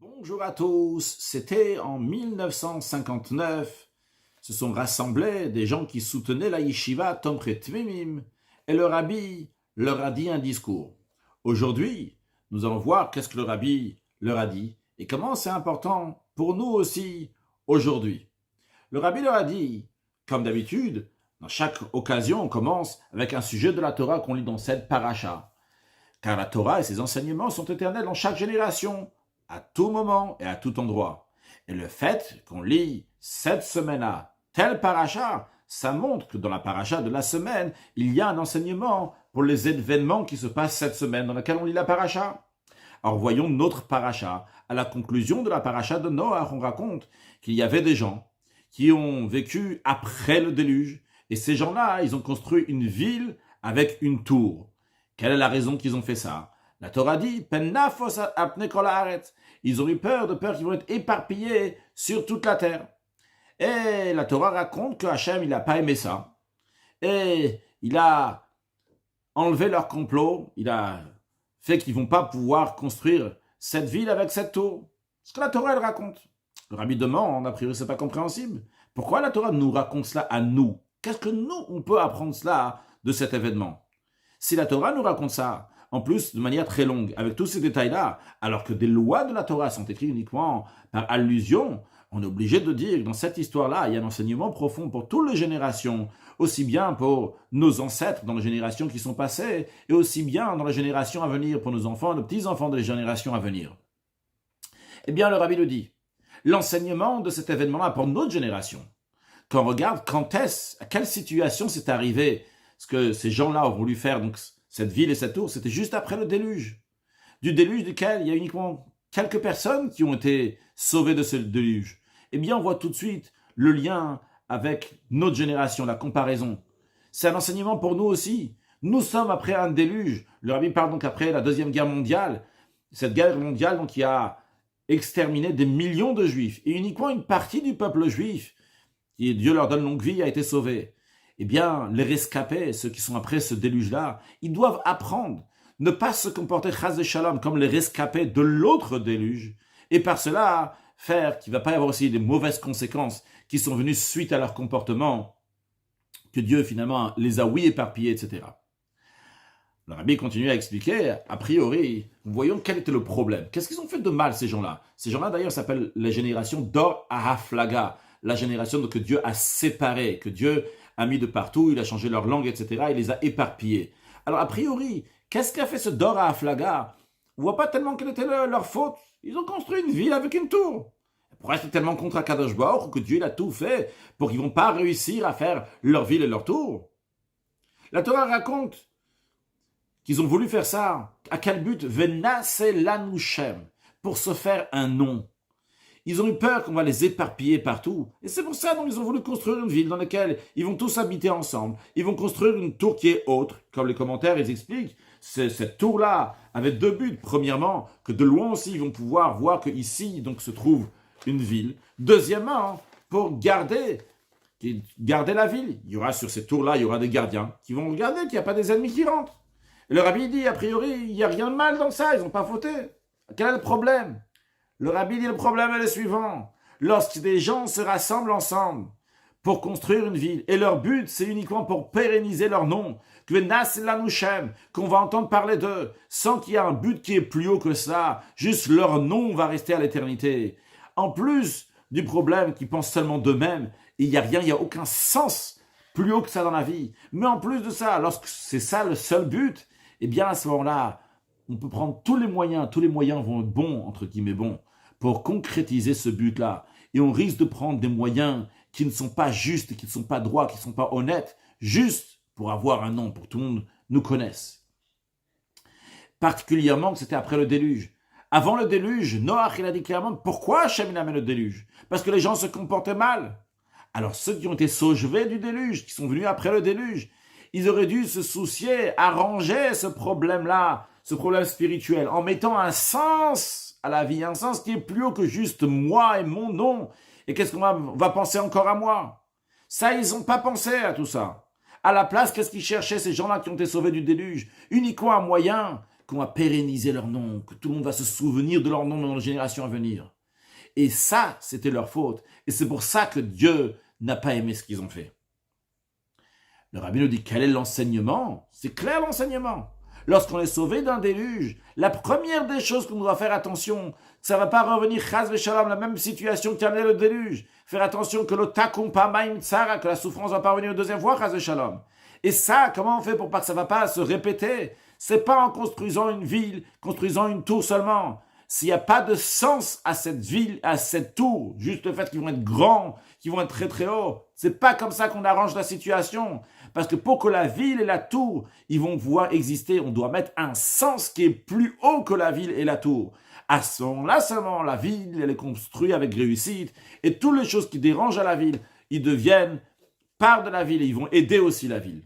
Bonjour à tous, c'était en 1959. Se sont rassemblés des gens qui soutenaient la yeshiva Tomchei Tmimim et le rabbi leur a dit un discours. Aujourd'hui, nous allons voir qu'est-ce que le rabbi leur a dit et comment c'est important pour nous aussi aujourd'hui. Le rabbi leur a dit, comme d'habitude, dans chaque occasion, on commence avec un sujet de la Torah qu'on lit dans cette paracha. Car la Torah et ses enseignements sont éternels dans chaque génération, à tout moment et à tout endroit. Et le fait qu'on lit cette semaine-là tel paracha, ça montre que dans la paracha de la semaine, il y a un enseignement pour les événements qui se passent cette semaine dans laquelle on lit la paracha. Alors voyons notre paracha. À la conclusion de la paracha de Noach, on raconte qu'il y avait des gens qui ont vécu après le déluge. Et ces gens-là, ils ont construit une ville avec une tour. Quelle est la raison qu'ils ont fait ça? La Torah dit, ils ont eu peur qu'ils vont être éparpillés sur toute la terre. Et la Torah raconte que Hachem, il n'a pas aimé ça. Et il a enlevé leur complot, il a fait qu'ils ne vont pas pouvoir construire cette ville avec cette tour. Ce que la Torah, elle raconte. Le rabbi demande, a priori, c'est pas compréhensible. Pourquoi la Torah nous raconte cela à nous? Qu'est-ce que nous, on peut apprendre cela de cet événement? Si la Torah nous raconte ça, en plus de manière très longue, avec tous ces détails-là, alors que des lois de la Torah sont écrites uniquement par allusion, on est obligé de dire que dans cette histoire-là, il y a un enseignement profond pour toutes les générations, aussi bien pour nos ancêtres dans les générations qui sont passées, et aussi bien dans les générations à venir, pour nos enfants, nos petits-enfants des générations à venir. Eh bien, le rabbi le dit, l'enseignement de cet événement-là pour notre génération, quand on regarde quand est-ce, à quelle situation c'est arrivé, ce que ces gens-là ont voulu faire, donc cette ville et cette tour, c'était juste après le déluge. Du déluge duquel il y a uniquement quelques personnes qui ont été sauvées de ce déluge. Eh bien, on voit tout de suite le lien avec notre génération, la comparaison. C'est un enseignement pour nous aussi. Nous sommes après un déluge. Le rabbi parle donc après la Deuxième Guerre mondiale. Cette guerre mondiale donc, qui a exterminé des millions de juifs. Et uniquement une partie du peuple juif, qui Dieu leur donne longue vie, a été sauvée. Eh bien, les rescapés, ceux qui sont après ce déluge-là, ils doivent apprendre, ne pas se comporter chas de shalom comme les rescapés de l'autre déluge, et par cela faire qu'il ne va pas y avoir aussi des mauvaises conséquences qui sont venues suite à leur comportement, que Dieu finalement les a éparpillés, etc. Le rabbi continue à expliquer, a priori, voyons quel était le problème. Qu'est-ce qu'ils ont fait de mal, ces gens-là? Ces gens-là, d'ailleurs, s'appellent la génération d'Or Ahaflaga, la génération que Dieu a séparée, que Dieu a mis de partout, il a changé leur langue, etc., il les a éparpillés. Alors, a priori, qu'est-ce qu'a fait ce Dor Ahaflaga? On ne voit pas tellement quelle était leur faute. Ils ont construit une ville avec une tour. Pourquoi être tellement contre Akadosh Baruch que Dieu il a tout fait pour qu'ils ne vont pas réussir à faire leur ville et leur tour? La Torah raconte qu'ils ont voulu faire ça. À quel but? Venase lanushem, pour se faire un nom. Ils ont eu peur qu'on va les éparpiller partout. Et c'est pour ça qu'ils ont voulu construire une ville dans laquelle ils vont tous habiter ensemble. Ils vont construire une tour qui est autre. Comme les commentaires ils expliquent, cette tour-là avait deux buts. Premièrement, que de loin aussi, ils vont pouvoir voir qu'ici donc, se trouve une ville. Deuxièmement, pour garder la ville. Il y aura sur cette tour-là, il y aura des gardiens qui vont regarder qu'il n'y a pas des ennemis qui rentrent. Et le rabbi dit, a priori, il n'y a rien de mal dans ça, ils n'ont pas fauté. Quel est le problème? Le rabbi dit, le problème est le suivant. Lorsque des gens se rassemblent ensemble pour construire une ville, et leur but, c'est uniquement pour pérenniser leur nom, que Nas Lanushem, qu'on va entendre parler d'eux, sans qu'il y ait un but qui est plus haut que ça, juste leur nom va rester à l'éternité. En plus du problème qu'ils pensent seulement d'eux-mêmes, il n'y a rien, il n'y a aucun sens plus haut que ça dans la vie. Mais en plus de ça, lorsque c'est ça le seul but, eh bien à ce moment-là, on peut prendre tous les moyens vont être bons, entre guillemets bons, pour concrétiser ce but-là. Et on risque de prendre des moyens qui ne sont pas justes, qui ne sont pas droits, qui ne sont pas honnêtes, juste pour avoir un nom, pour que tout le monde nous connaisse. Particulièrement que c'était après le déluge. Avant le déluge, Noach, il a dit clairement, pourquoi Hachem amène le déluge? Parce que les gens se comportaient mal. Alors ceux qui ont été sauvés du déluge, qui sont venus après le déluge, ils auraient dû se soucier, arranger ce problème-là, ce problème spirituel, en mettant un sens à la vie, un sens qui est plus haut que juste moi et mon nom. Et qu'est-ce qu'on va penser encore à moi? Ça, ils n'ont pas pensé à tout ça. À la place, qu'est-ce qu'ils cherchaient, ces gens-là qui ont été sauvés du déluge? Uniquement un moyen qu'on va pérenniser leur nom, que tout le monde va se souvenir de leur nom dans les générations à venir. Et ça, c'était leur faute. Et c'est pour ça que Dieu n'a pas aimé ce qu'ils ont fait. Le rabbi nous dit, quel est l'enseignement? C'est clair l'enseignement. Lorsqu'on est sauvé d'un déluge, la première des choses qu'on doit faire attention, ça ne va pas revenir chas v'shalom, la même situation qui a amené le déluge. Faire attention que le takum pa maim tsara, que la souffrance ne va pas revenir une deuxième fois chas v'shalom. Et ça, comment on fait pour pas que ça ne va pas se répéter? C'est pas en construisant une ville, construisant une tour seulement. S'il n'y a pas de sens à cette ville, à cette tour, juste le fait qu'ils vont être grands, qu'ils vont être très très hauts, c'est pas comme ça qu'on arrange la situation. Parce que pour que la ville et la tour, ils vont pouvoir exister, on doit mettre un sens qui est plus haut que la ville et la tour. À ce moment-là seulement, la ville, elle est construite avec réussite, et toutes les choses qui dérangent à la ville, ils deviennent part de la ville et ils vont aider aussi la ville.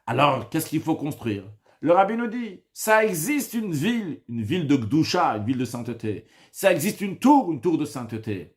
Alors, qu'est-ce qu'il faut construire? Le rabbi nous dit, ça existe une ville de Gdusha, une ville de sainteté. Ça existe une tour de sainteté.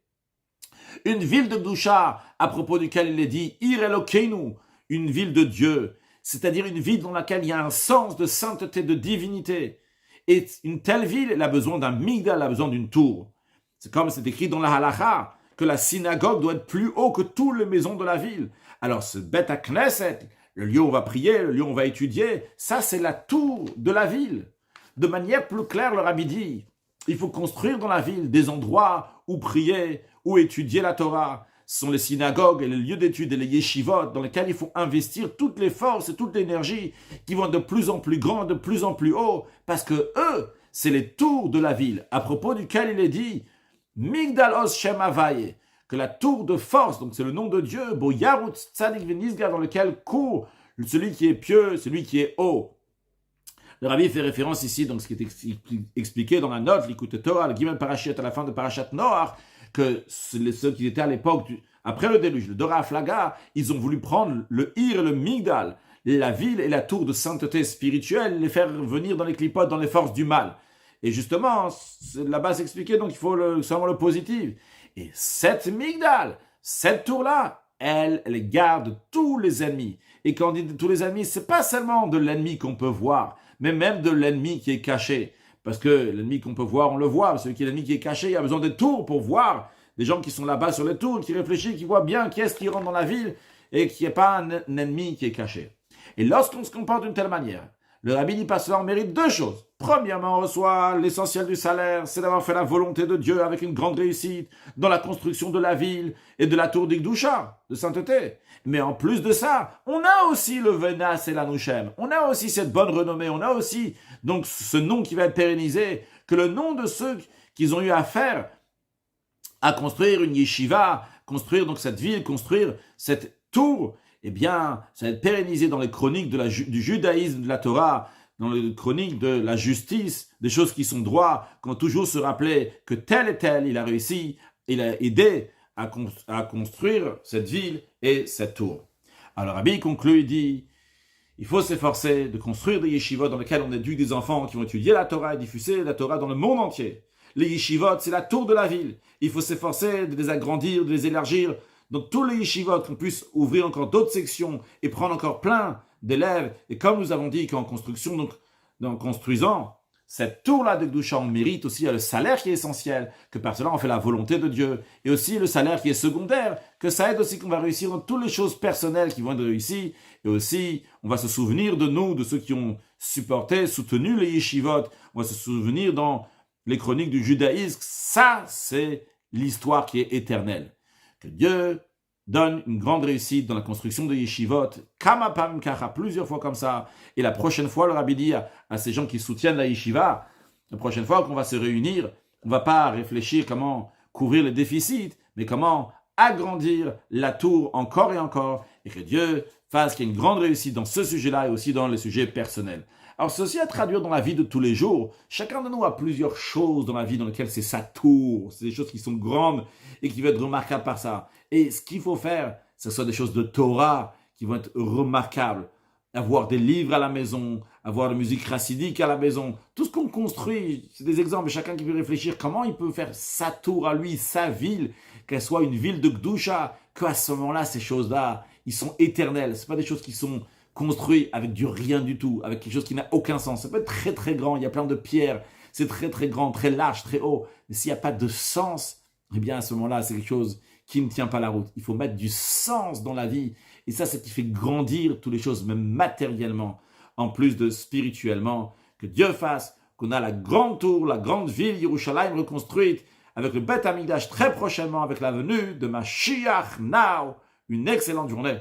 Une ville de Gdusha, à propos duquel il est dit, Ir Elokeinu, une ville de Dieu, c'est-à-dire une ville dans laquelle il y a un sens de sainteté, de divinité. Et une telle ville, elle a besoin d'un migdal, elle a besoin d'une tour. C'est comme c'est écrit dans la halakha, que la synagogue doit être plus haut que toutes les maisons de la ville. Alors ce Bet HaKnesset, le lieu où on va prier, le lieu où on va étudier, ça c'est la tour de la ville. De manière plus claire, le rabbi dit, il faut construire dans la ville des endroits où prier, où étudier la Torah. Ce sont les synagogues et les lieux d'études et les yeshivot dans lesquels il faut investir toutes les forces et toute l'énergie qui vont de plus en plus grands, de plus en plus haut, parce que eux, c'est les tours de la ville, à propos duquel il est dit Migdal Os Shem Havaye, que la tour de force, donc c'est le nom de Dieu, Bo Yarut Tzadik Venisga, dans lequel court celui qui est pieux, celui qui est haut. Le rabbi fait référence ici, donc ce qui est expliqué dans la note, l'Ikut Torah, le Gimel Parashat, à la fin de Parashat Noach, que ceux qui étaient à l'époque, après le déluge, le Dora Aflaga, ils ont voulu prendre le Ir et le Migdal, la ville et la tour de sainteté spirituelle, les faire venir dans les clipotes, dans les forces du mal. Et justement, là-bas c'est expliqué, donc il faut seulement le positif. Et cette Migdal, cette tour-là, elle garde tous les ennemis. Et quand on dit tous les ennemis, c'est pas seulement de l'ennemi qu'on peut voir, mais même de l'ennemi qui est caché. Parce que l'ennemi qu'on peut voir, on le voit. Celui qui est l'ennemi qui est caché, il a besoin des tours pour voir. Des gens qui sont là-bas sur les tours, qui réfléchissent, qui voient bien qui est-ce qui rentre dans la ville et qui n'est pas un ennemi qui est caché. Et lorsqu'on se comporte d'une telle manière, le rabbi dit pas cela, on mérite deux choses. Premièrement, on reçoit l'essentiel du salaire, c'est d'avoir fait la volonté de Dieu avec une grande réussite dans la construction de la ville et de la tour d'Igdusha, de sainteté. Mais en plus de ça, on a aussi le Venas et l'Anouchem. On a aussi cette bonne renommée. On a aussi donc ce nom qui va être pérennisé, que le nom de ceux qui ont eu affaire à construire une yeshiva, construire donc cette ville, construire cette tour, eh bien, ça va être pérennisé dans les chroniques du judaïsme, de la Torah, dans les chroniques de la justice, des choses qui sont droits, qu'on toujours se rappeler que tel et tel, il a réussi, il a aidé à construire cette ville et cette tour. Alors Rabbi conclut, il dit, il faut s'efforcer de construire des yeshivot dans lesquels on éduque des enfants qui vont étudier la Torah et diffuser la Torah dans le monde entier. Les yeshivot, c'est la tour de la ville. Il faut s'efforcer de les agrandir, de les élargir. Dans tous les yeshivot, qu'on puisse ouvrir encore d'autres sections et prendre encore plein d'élèves. Et comme nous avons dit qu'en construction, donc en construisant cette tour-là de Gdusha, on mérite aussi le salaire qui est essentiel, que par cela on fait la volonté de Dieu, et aussi le salaire qui est secondaire, que ça aide aussi qu'on va réussir dans toutes les choses personnelles qui vont être réussies, et aussi on va se souvenir de nous, de ceux qui ont supporté, soutenu les yeshivot, on va se souvenir dans les chroniques du judaïsme, ça c'est l'histoire qui est éternelle. Que Dieu donne une grande réussite dans la construction de yeshivot, kama pam kacha, plusieurs fois comme ça. Et la prochaine fois, le rabbi dit à ces gens qui soutiennent la yeshiva, la prochaine fois qu'on va se réunir, on ne va pas réfléchir comment couvrir les déficits, mais comment agrandir la tour encore et encore, et que Dieu fasse qu'il y ait une grande réussite dans ce sujet-là et aussi dans les sujets personnels. Alors ceci à traduire dans la vie de tous les jours. Chacun de nous a plusieurs choses dans la vie dans lesquelles c'est sa tour. C'est des choses qui sont grandes et qui vont être remarquables par ça. Et ce qu'il faut faire, ce sont des choses de Torah qui vont être remarquables. Avoir des livres à la maison, avoir de la musique chassidique à la maison. Tout ce qu'on construit, c'est des exemples. Chacun qui peut réfléchir comment il peut faire sa tour à lui, sa ville, qu'elle soit une ville de Gdusha, qu'à ce moment-là, ces choses-là, ils sont éternels. Ce pas des choses qui sont construit avec du rien du tout, avec quelque chose qui n'a aucun sens. Ça peut être très très grand, il y a plein de pierres, c'est très très grand, très large, très haut. Mais s'il n'y a pas de sens, eh bien à ce moment-là, c'est quelque chose qui ne tient pas la route. Il faut mettre du sens dans la vie. Et ça, c'est ce qui fait grandir toutes les choses, même matériellement, en plus de spirituellement. Que Dieu fasse qu'on a la grande tour, la grande ville, Yerushalayim reconstruite, avec le Beth Amikdash très prochainement, avec la venue de Mashiach Now. Une excellente journée.